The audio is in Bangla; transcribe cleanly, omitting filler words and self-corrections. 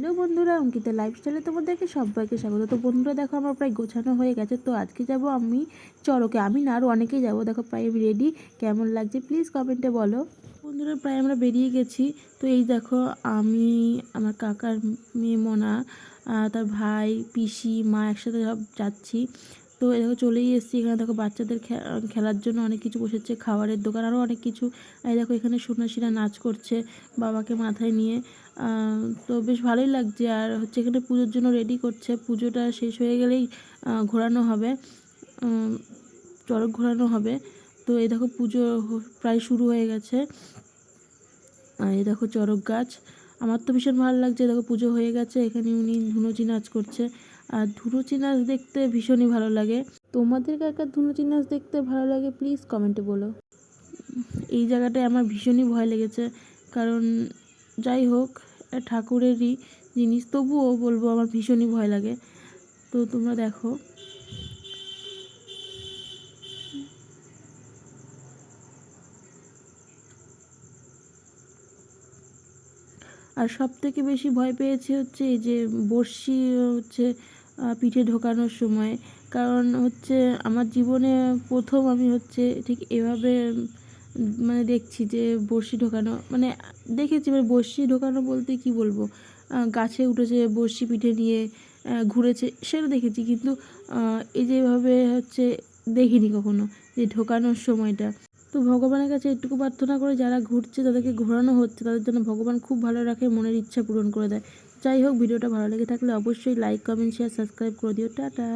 হ্যালো বন্ধুরা, অঙ্কিতা লাইফস্টাইলে তোমাদেরকে সবাইকে স্বাগত। তো বন্ধুরা দেখো, আমার প্রায় গোছানো হয়ে গেছে। তো আজকে যাব আমি চড়কে, আমি না আরও অনেকেই যাব। দেখো প্রায় আমি রেডি। কেমন লাগছে প্লিজ কমেন্টে বলো। বন্ধুরা প্রায় আমরা বেরিয়ে গেছি। তো এই দেখো, আমি, আমার কাকার মেয়ে মনা, তার ভাই, পিসি, মা একসাথে সব যাচ্ছি। তো এই দেখো চলেই এসেছি। এখানে দেখো বাচ্চাদের খেলার জন্য অনেক কিছু বসেছে, খাবারের দোকান, আরও অনেক কিছু। এই দেখো এখানে সন্ন্যাসীরা নাচ করছে বাবাকে মাথায় নিয়ে। তো বেশ ভালোই লাগছে। আর হচ্ছে এখানে পুজোর জন্য রেডি করছে। পুজোটা শেষ হয়ে গেলেই ঘোরানো হবে, চড়ক ঘোরানো হবে। তো এই দেখো পুজো প্রায় শুরু হয়ে গেছে। আর এই দেখো চড়ক গাছ, আমার তো ভীষণ ভালো লাগছে। দেখো পুজো হয়ে গেছে, এখানে উনি ধুনুচি নাচ করছে। আর ধুনুচি নাচ দেখতে ভীষণই ভালো লাগে। তোমাদের কার ধুনুচি নাচ দেখতে ভালো লাগে প্লিজ কমেন্টে বলো। এই জায়গাটায় আমার ভীষণই ভয় লেগেছে, কারণ যাই হোক ঠাকুরেরই জিনিস, তবুও বলবো আমার ভীষণই ভয় লাগে। তো তোমরা দেখো। আর সব থেকে বেশি ভয় পেয়েছি হচ্ছে এই যে বড়শি হচ্ছে পিঠে ঢোকানোর সময়। কারণ হচ্ছে আমার জীবনে প্রথম আমি হচ্ছে ঠিক এভাবে মানে দেখছি যে বড়শি ঢোকানো, মানে দেখেছি, মানে বড়শি ঢোকানো বলতে কি বলবো, গাছে উঠেছে বড়শি পিঠে নিয়ে ঘুরেছে সেটা দেখেছি, কিন্তু এই যেভাবে হচ্ছে দেখিনি কখনো, যে ঢোকানোর সময়টা। তো ভগবানের কাছে এটুকু প্রার্থনা করে যারা ঘুরছে, তাদেরকে ঘোরানো হচ্ছে, তাদের জন্য ভগবান খুব ভালো রাখে, মনের ইচ্ছা পূরণ করে দেয়। যাই হোক, ভিডিওটা ভালো লেগে থাকলে অবশ্যই লাইক, কমেন্ট, শেয়ার, সাবস্ক্রাইব করে দিও। টাটা।